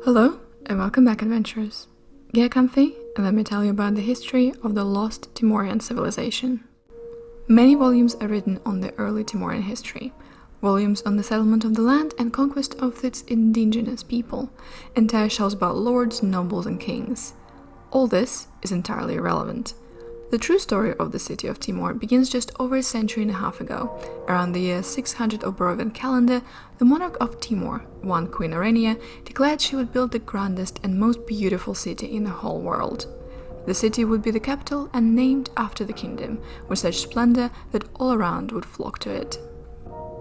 Hello, and welcome back, adventurers. Get comfy, and let me tell you about the history of the lost Timorian civilization. Many volumes are written on the early Timorian history, volumes on the settlement of the land and conquest of its indigenous people, entire shelves about lords, nobles, and kings. All this is entirely irrelevant. The true story of the city of Timor begins just over a century and a half ago. Around the year 600 of Barovian calendar, the monarch of Timor, one Queen Arenia, declared she would build the grandest and most beautiful city in the whole world. The city would be the capital and named after the kingdom, with such splendor that all around would flock to it.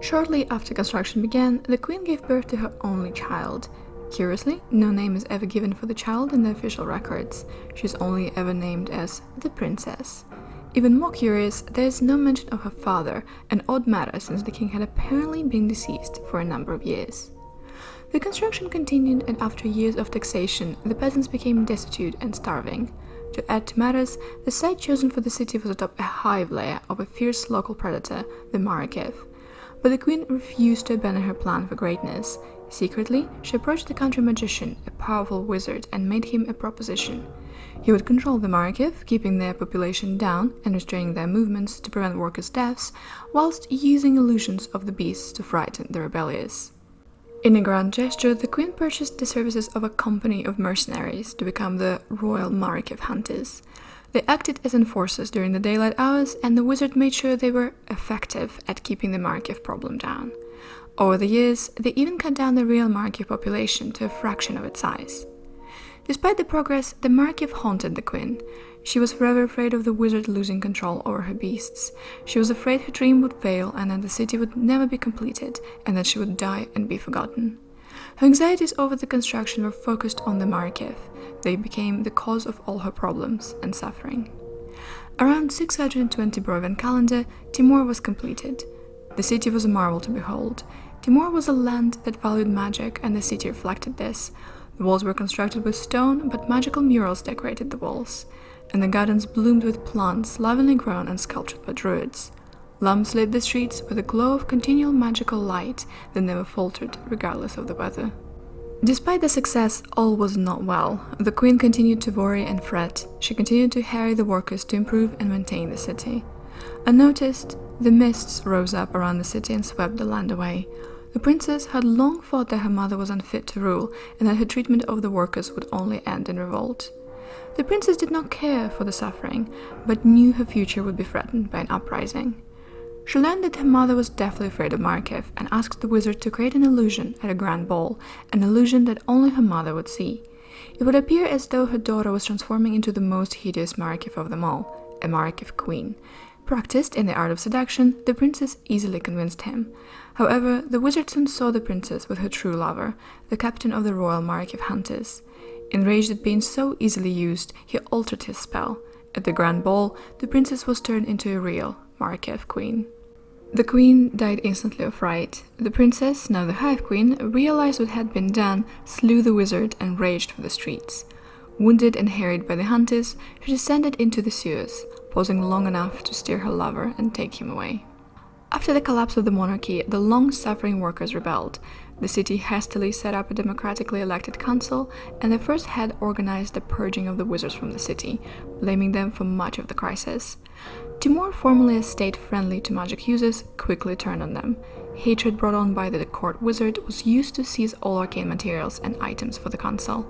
Shortly after construction began, the queen gave birth to her only child. Curiously, no name is ever given for the child in the official records. She is only ever named as the princess. Even more curious, there is no mention of her father, an odd matter since the king had apparently been deceased for a number of years. The construction continued, and after years of taxation, the peasants became destitute and starving. To add to matters, the site chosen for the city was atop a hive layer of a fierce local predator, the Marikev. But the queen refused to abandon her plan for greatness. Secretly, she approached the country magician, a powerful wizard, and made him a proposition. He would control the Marikev, keeping their population down and restraining their movements to prevent workers' deaths, whilst using illusions of the beasts to frighten the rebellious. In a grand gesture, the queen purchased the services of a company of mercenaries to become the Royal Marikev Hunters. They acted as enforcers during the daylight hours, and the wizard made sure they were effective at keeping the Marikev problem down. Over the years, they even cut down the real Marikev population to a fraction of its size. Despite the progress, the Marikev haunted the queen. She was forever afraid of the wizard losing control over her beasts. She was afraid her dream would fail and that the city would never be completed, and that she would die and be forgotten. Her anxieties over the construction were focused on the Marikev. They became the cause of all her problems and suffering. Around 620 Barovian calendar, Timor was completed. The city was a marvel to behold. Timor was a land that valued magic, and the city reflected this. The walls were constructed with stone, but magical murals decorated the walls, and the gardens bloomed with plants lovingly grown and sculptured by druids. Lamps lit the streets with a glow of continual magical light that never faltered regardless of the weather. Despite the success, all was not well. The queen continued to worry and fret. She continued to harry the workers to improve and maintain the city. Unnoticed, the mists rose up around the city and swept the land away. The princess had long thought that her mother was unfit to rule and that her treatment of the workers would only end in revolt. The princess did not care for the suffering, but knew her future would be threatened by an uprising. She learned that her mother was deathly afraid of Marikev and asked the wizard to create an illusion at a grand ball, an illusion that only her mother would see. It would appear as though her daughter was transforming into the most hideous Marikev of them all, a Marikev queen. Practiced in the art of seduction, the princess easily convinced him. However, the wizard soon saw the princess with her true lover, the captain of the Royal Marikev Hunters. Enraged at being so easily used, he altered his spell. At the grand ball, the princess was turned into a real Marikev queen. The queen died instantly of fright. The princess, now the Hive Queen, realized what had been done, slew the wizard, and raged for the streets. Wounded and harried by the hunters, she descended into the sewers, pausing long enough to steer her lover and take him away. After the collapse of the monarchy, the long-suffering workers rebelled. The city hastily set up a democratically elected council, and the first head organized the purging of the wizards from the city, blaming them for much of the crisis. Timor, formerly a state friendly to magic users, quickly turned on them. Hatred brought on by the court wizard was used to seize all arcane materials and items for the council.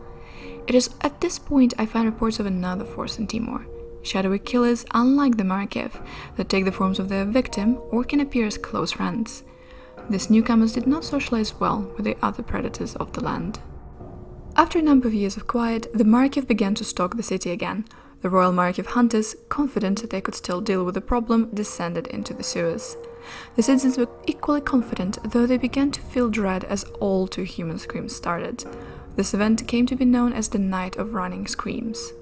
It is at this point I find reports of another force in Timor. Shadowy killers, unlike the Marikev, that take the forms of their victim or can appear as close friends. These newcomers did not socialize well with the other predators of the land. After a number of years of quiet, the Marikev began to stalk the city again. The Royal Marikev Hunters, confident that they could still deal with the problem, descended into the sewers. The citizens were equally confident, though they began to feel dread as all too human screams started. This event came to be known as the Night of Running Screams.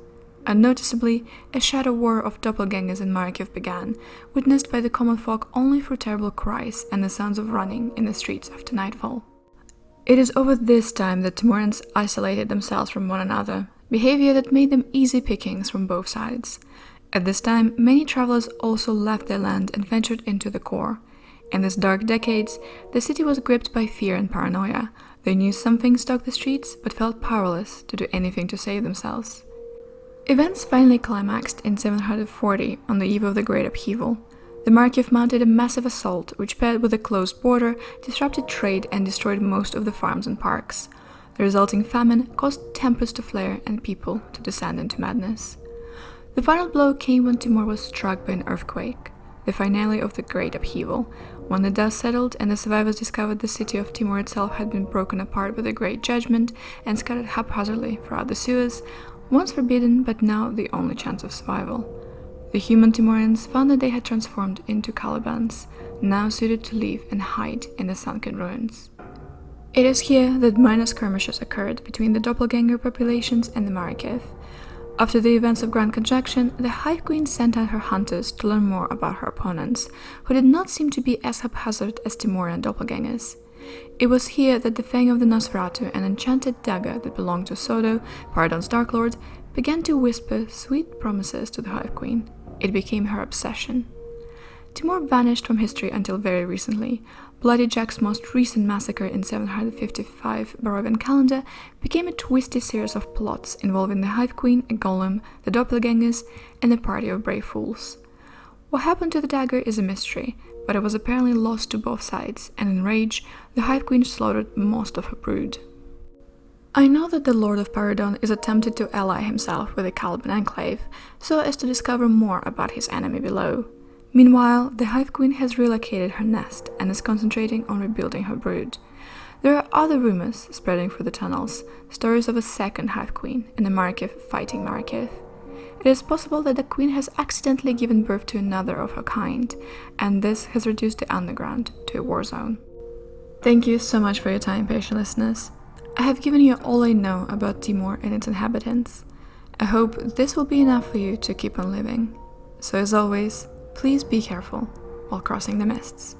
Unnoticeably, a shadow war of doppelgangers in Marikev began, witnessed by the common folk only through terrible cries and the sounds of running in the streets after nightfall. It is over this time that Timorians isolated themselves from one another, behavior that made them easy pickings from both sides. At this time, many travelers also left their land and ventured into the core. In these dark decades, the city was gripped by fear and paranoia. They knew something stalked the streets, but felt powerless to do anything to save themselves. Events finally climaxed in 740 on the eve of the Great Upheaval. The Markov mounted a massive assault, which paired with a closed border, disrupted trade and destroyed most of the farms and parks. The resulting famine caused tempers to flare and people to descend into madness. The final blow came when Timor was struck by an earthquake, the finale of the Great Upheaval. When the dust settled and the survivors discovered the city of Timor itself had been broken apart by the Great Judgment and scattered haphazardly throughout the Suez, once forbidden but now the only chance of survival. The human Timorians found that they had transformed into Calibans, now suited to live and hide in the sunken ruins. It is here that minor skirmishes occurred between the doppelganger populations and the Markov. After the events of Grand Conjunction, the Hive Queen sent out her hunters to learn more about her opponents, who did not seem to be as haphazard as Timorian doppelgangers. It was here that the Fang of the Nosferatu, an enchanted dagger that belonged to Sodo, Paradon's Dark Lord, began to whisper sweet promises to the Hive Queen. It became her obsession. Timor vanished from history until very recently. Bloody Jack's most recent massacre in 755 Barovian calendar became a twisty series of plots involving the Hive Queen, a golem, the doppelgangers, and a party of brave fools. What happened to the dagger is a mystery, but it was apparently lost to both sides, and in rage, the Hive Queen slaughtered most of her brood. I know that the Lord of Paradon is attempted to ally himself with the Caliban Enclave, so as to discover more about his enemy below. Meanwhile, the Hive Queen has relocated her nest and is concentrating on rebuilding her brood. There are other rumors spreading through the tunnels, stories of a second Hive Queen and a Markov fighting Markov. It is possible that the Queen has accidentally given birth to another of her kind, and this has reduced the underground to a war zone. Thank you so much for your time, patient listeners. I have given you all I know about Timor and its inhabitants. I hope this will be enough for you to keep on living. So as always, please be careful while crossing the mists.